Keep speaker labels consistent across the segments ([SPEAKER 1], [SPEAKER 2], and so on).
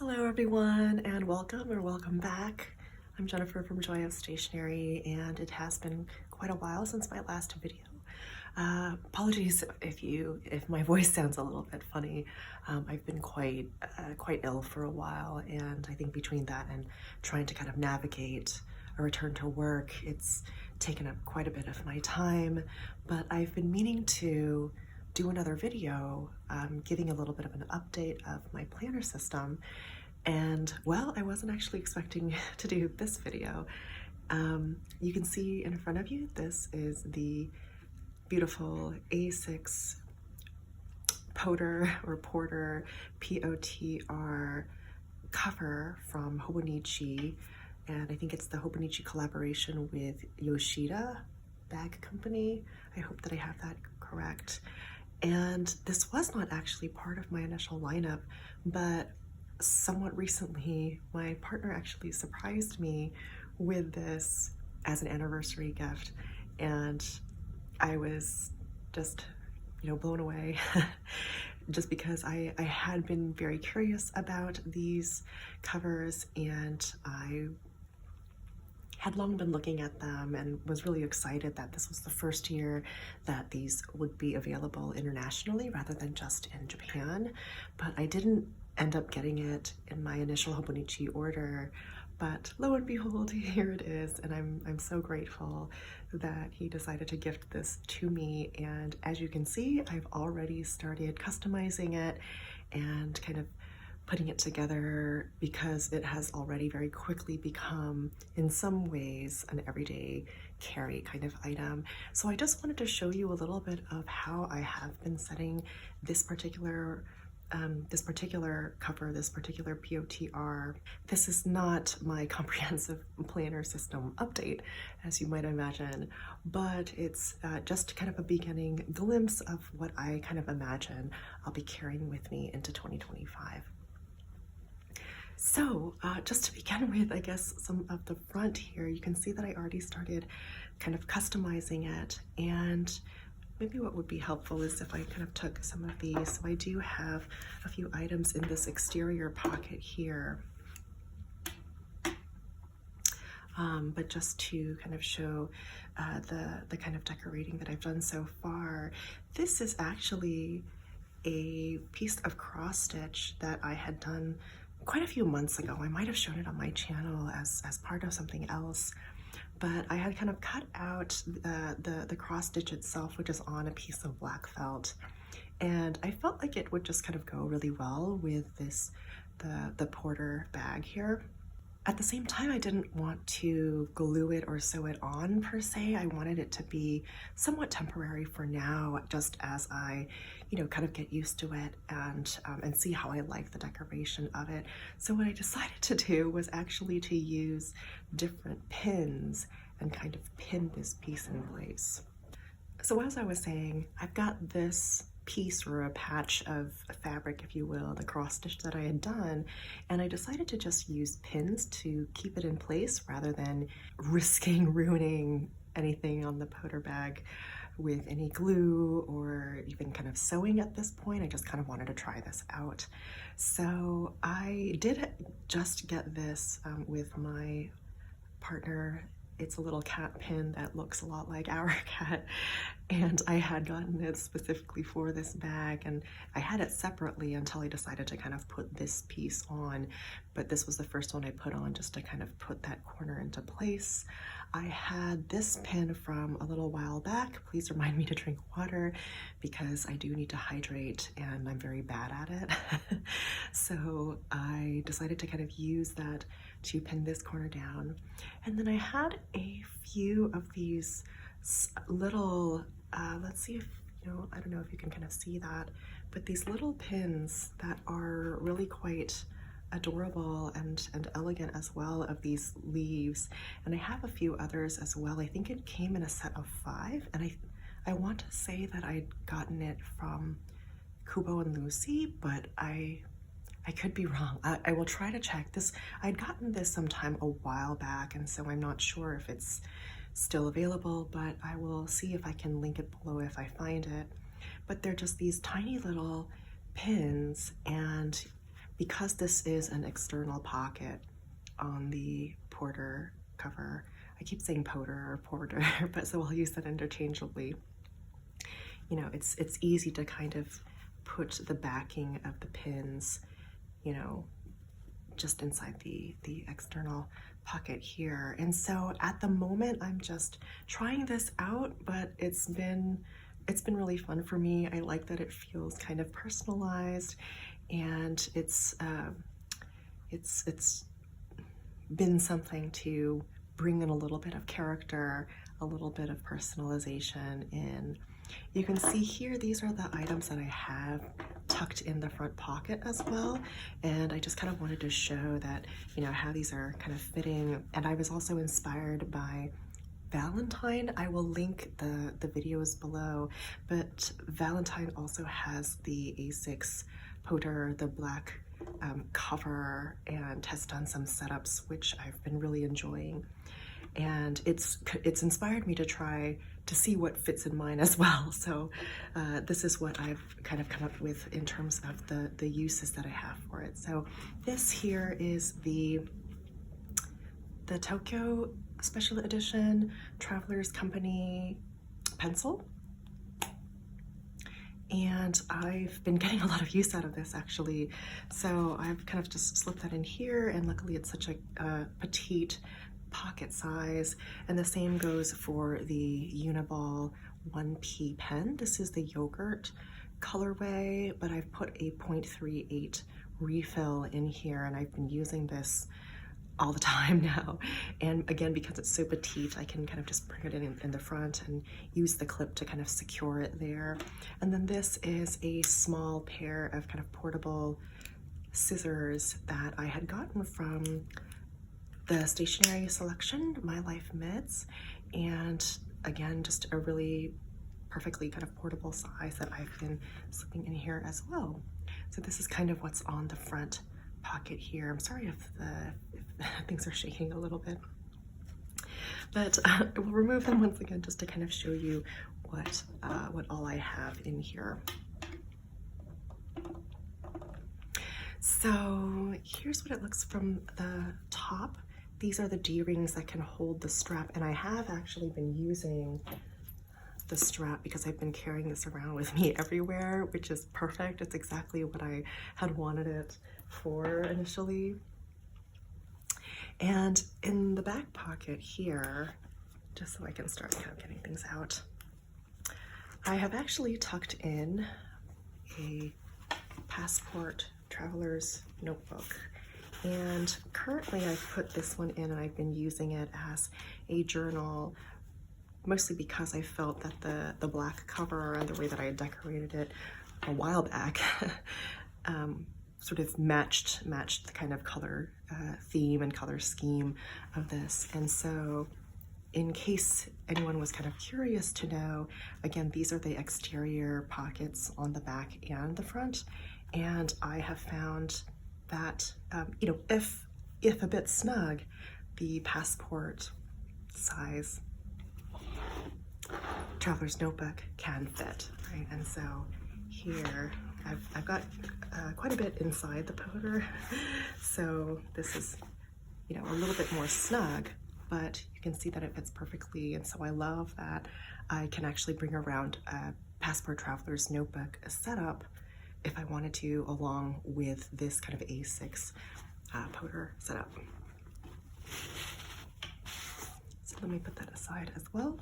[SPEAKER 1] Hello everyone, and welcome back. I'm Jennifer from Joy of Stationery, and it has been quite a while since my last video. Apologies if my voice sounds a little bit funny. I've been quite ill for a while, and I think between that and trying to kind of navigate a return to work, it's taken up quite a bit of my time. But I've been meaning to do another video giving a little bit of an update of my planner system, and well, I wasn't actually expecting to do this video. You can see in front of you, this is the beautiful A6 Porter POTR cover from Hobonichi, and I think it's the Hobonichi collaboration with Yoshida Bag Company. I hope that I have that correct. And this was not actually part of my initial lineup, but somewhat recently, my partner actually surprised me with this as an anniversary gift, and I was just, blown away just because I had been very curious about these covers, and I had long been looking at them and was really excited that this was the first year that these would be available internationally rather than just in Japan. But I didn't end up getting it in my initial Hobonichi order, but lo and behold, here it is, and I'm so grateful that he decided to gift this to me. And as you can see, I've already started customizing it and kind of putting it together because it has already very quickly become, in some ways, an everyday carry kind of item. So I just wanted to show you a little bit of how I have been setting this particular cover, this particular POTR. This is not my comprehensive planner system update, as you might imagine, but it's just kind of a beginning glimpse of what I kind of imagine I'll be carrying with me into 2025. So just to begin with, I guess some of the front here, you can see that I already started kind of customizing it, and maybe what would be helpful is if I kind of took some of these. So I do have a few items in this exterior pocket here, but just to kind of show the kind of decorating that I've done so far. This is actually a piece of cross stitch that I had done quite a few months ago. I might have shown it on my channel as part of something else, but I had kind of cut out the cross stitch itself, which is on a piece of black felt, and I felt like it would just kind of go really well with the Porter bag here. At the same time, I didn't want to glue it or sew it on per se. I wanted it to be somewhat temporary for now, just as I, kind of get used to it and see how I like the decoration of it. So what I decided to do was actually to use different pins and kind of pin this piece in place. So as I was saying, I've got this piece or a patch of fabric, if you will, the cross stitch that I had done, and I decided to just use pins to keep it in place rather than risking ruining anything on the Porter bag with any glue or even kind of sewing at this point. I just kind of wanted to try this out. So I did just get this with my partner. It's a little cat pin that looks a lot like our cat, and I had gotten it specifically for this bag, and I had it separately until I decided to kind of put this piece on, but this was the first one I put on just to kind of put that corner into place. I had this pin from a little while back. Please remind me to drink water because I do need to hydrate and I'm very bad at it. So I decided to kind of use that to pin this corner down. And then I had a few of these little, let's see if, I don't know if you can kind of see that, but these little pins that are really quite adorable and elegant as well, of these leaves. And I have a few others as well. I think it came in a set of 5, and I want to say that I'd gotten it from Kubo and Lucy, but I could be wrong. I will try to check this. I'd gotten this sometime a while back, and so I'm not sure if it's still available, but I will see if I can link it below if I find it. But they're just these tiny little pins, and because this is an external pocket on the Porter cover, I keep saying Potter or Porter, but so I'll use that interchangeably. You know, it's easy to kind of put the backing of the pins, you know, just inside the external pocket here. And so at the moment I'm just trying this out, but it's been really fun for me. I like that it feels kind of personalized, and it's been something to bring in a little bit of character, a little bit of personalization in. You can see here, these are the items that I have tucked in the front pocket as well. And I just kind of wanted to show that, you know, how these are kind of fitting. And I was also inspired by Valentin. I will link the videos below, but Valentin also has the A6 Potter, the black cover, and has done some setups, which I've been really enjoying. And it's inspired me to try to see what fits in mine as well. So this is what I've kind of come up with in terms of the uses that I have for it. So this here is the Tokyo Special Edition Traveler's Company pencil. And I've been getting a lot of use out of this, actually. So I've kind of just slipped that in here, and luckily it's such a petite pocket size. And the same goes for the Uniball One P pen. This is the yogurt colorway, but I've put a 0.38 refill in here, and I've been using this all the time now. And again, because it's so petite, I can kind of just bring it in the front and use the clip to kind of secure it there. And then this is a small pair of kind of portable scissors that I had gotten from the Stationery Selection, My Life Mids. And again, just a really perfectly kind of portable size that I've been slipping in here as well. So this is kind of what's on the front pocket here. I'm sorry if things are shaking a little bit, but we'll remove them once again just to kind of show you what all I have in here. So here's what it looks from the top. These are the D-rings that can hold the strap, and I have actually been using the strap because I've been carrying this around with me everywhere, which is perfect. It's exactly what I had wanted it for initially. And in the back pocket here, just so I can start kind of getting things out, I have actually tucked in a passport traveler's notebook. And currently I've put this one in, and I've been using it as a journal, mostly because I felt that the black cover and the way that I had decorated it a while back sort of matched the kind of color theme and color scheme of this. And so in case anyone was kind of curious to know, again, these are the exterior pockets on the back and the front. And I have found that, you know, if a bit snug, the passport size traveler's notebook can fit, right? And so here I've got quite a bit inside the Potter, so this is, you know, a little bit more snug, but you can see that it fits perfectly. And so I love that I can actually bring around a passport traveler's notebook setup if I wanted to, along with this kind of A6 Potter setup. So let me put that aside as well.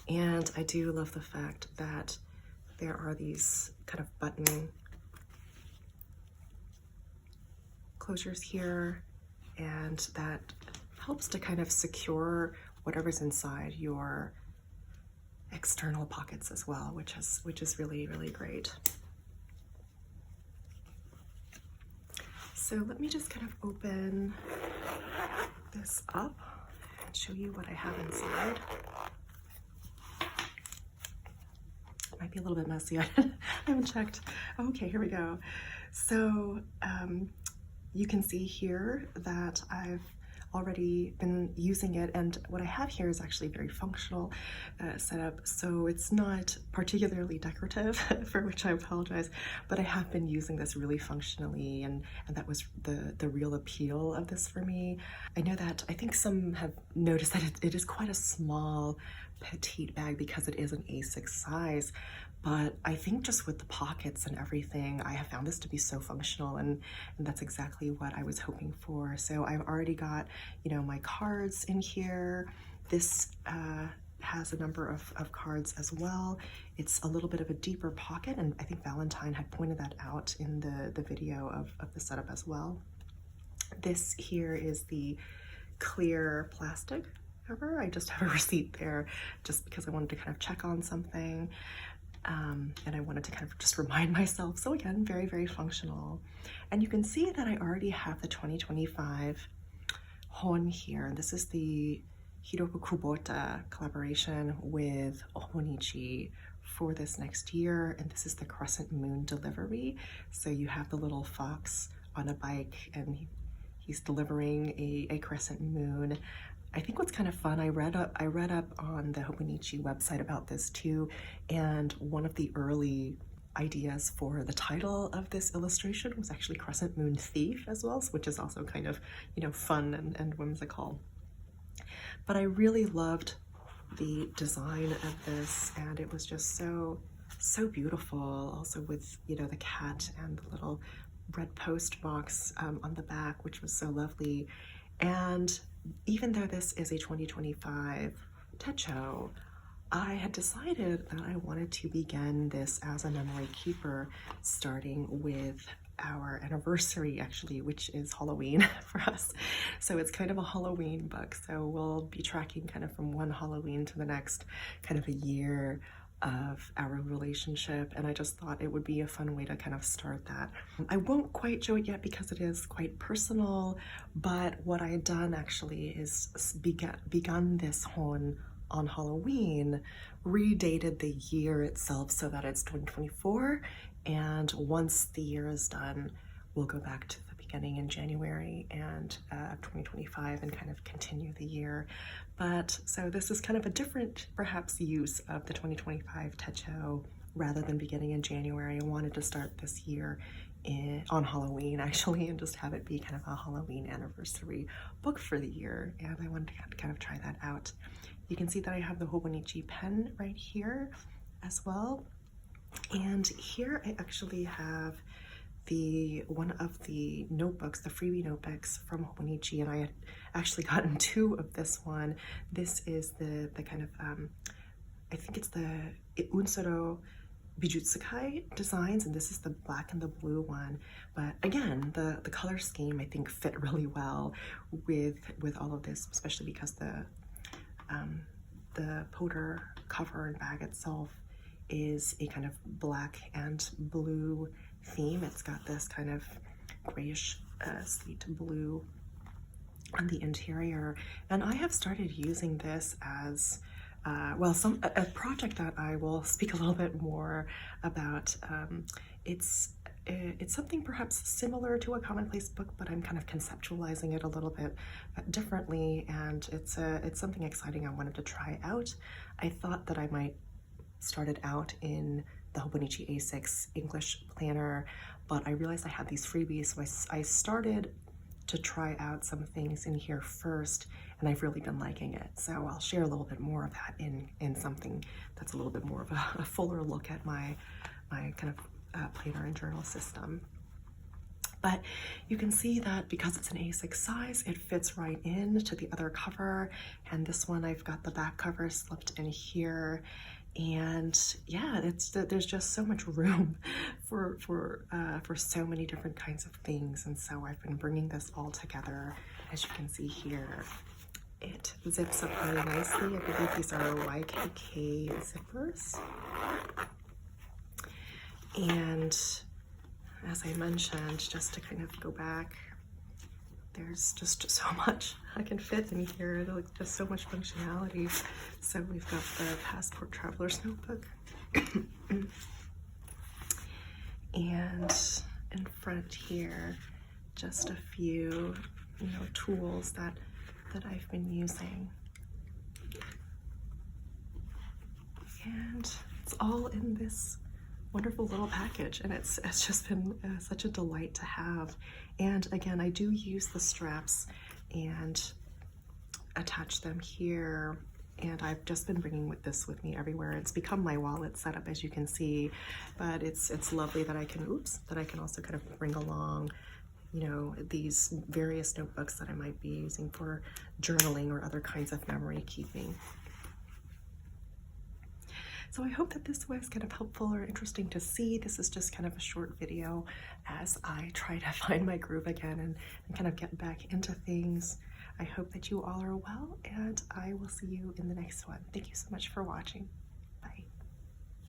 [SPEAKER 1] And I do love the fact that there are these kind of button closures here, and that helps to kind of secure whatever's inside your external pockets as well, which is really, really great. So let me just kind of open this up and show you what I have inside. It might be a little bit messy. I haven't checked. Okay, here we go. So you can see here that I've already been using it, and what I have here is actually very functional setup, so it's not particularly decorative, for which I apologize, but I have been using this really functionally, and that was the real appeal of this for me. I know that I think some have noticed that it is quite a small petite bag because it is an A6 size, but I think just with the pockets and everything, I have found this to be so functional, and that's exactly what I was hoping for. So I've already got, you know, my cards in here. This has a number of cards as well. It's a little bit of a deeper pocket, and I think Valentin had pointed that out in the video of the setup as well. This here is the clear plastic cover. I just have a receipt there just because I wanted to kind of check on something. And I wanted to kind of just remind myself. So again, very, very functional. And you can see that I already have the 2025 Hon here. This is the Hiroko Kubota collaboration with Hobonichi for this next year. And this is the Crescent Moon delivery. So you have the little fox on a bike, and he's delivering a crescent moon. I think what's kind of fun, I read up on the Hobonichi website about this too, and one of the early ideas for the title of this illustration was actually Crescent Moon Thief as well, which is also kind of, you know, fun and whimsical. But I really loved the design of this, and it was just so beautiful, also with, you know, the cat and the little red post box on the back, which was so lovely. And even though this is a 2025 techo, I had decided that I wanted to begin this as a memory keeper, starting with our anniversary, actually, which is Halloween for us. So it's kind of a Halloween book. So we'll be tracking kind of from one Halloween to the next, kind of a year of our relationship, and I just thought it would be a fun way to kind of start that. I won't quite show it yet because it is quite personal, but what I had done actually is begun this Hon on Halloween, redated the year itself so that it's 2024, and once the year is done, we'll go back to the beginning in January and 2025 and kind of continue the year. But so this is kind of a different, perhaps, use of the 2025 techo rather than beginning in January. I wanted to start this year on Halloween, actually, and just have it be kind of a Halloween anniversary book for the year. And I wanted to kind of try that out. You can see that I have the Hobonichi pen right here as well. And here I actually have one of the notebooks, the freebie notebooks from Hobonichi, and I had actually gotten two of this one. This is the kind of, I think it's the Unsodo Bijutsukai designs, and this is the black and the blue one. But again, the color scheme I think fit really well with all of this, especially because the POTR cover and bag itself is a kind of black and blue theme. It's got this kind of grayish slate blue on the interior, and I have started using this as well, a project that I will speak a little bit more about. It's something perhaps similar to a commonplace book, but I'm kind of conceptualizing it a little bit differently, and it's something exciting I wanted to try out. I thought that I might start it out in the Hobonichi A6 English planner, but I realized I had these freebies, so I started to try out some things in here first, and I've really been liking it. So I'll share a little bit more of that in something that's a little bit more of a fuller look at my kind of planner and journal system. But you can see that because it's an A6 size, it fits right in to the other cover, and this one I've got the back cover slipped in here. And yeah, there's just so much room for so many different kinds of things, and so I've been bringing this all together. As you can see here, it zips up really nicely. I believe these are YKK zippers. And as I mentioned, just to kind of go back, there's just so much I can fit in here, like just so much functionality. So we've got the Passport Traveler's Notebook. And in front here, just a few, tools that that I've been using. And it's all in this wonderful little package, and it's just been such a delight to have. And again, I do use the straps and attach them here, and I've just been bringing this with me everywhere. It's become my wallet setup, as you can see, but it's lovely that I can also kind of bring along, you know, these various notebooks that I might be using for journaling or other kinds of memory keeping. So I hope that this was kind of helpful or interesting to see. This is just kind of a short video as I try to find my groove again and kind of get back into things. I hope that you all are well, and I will see you in the next one. Thank you so much for watching.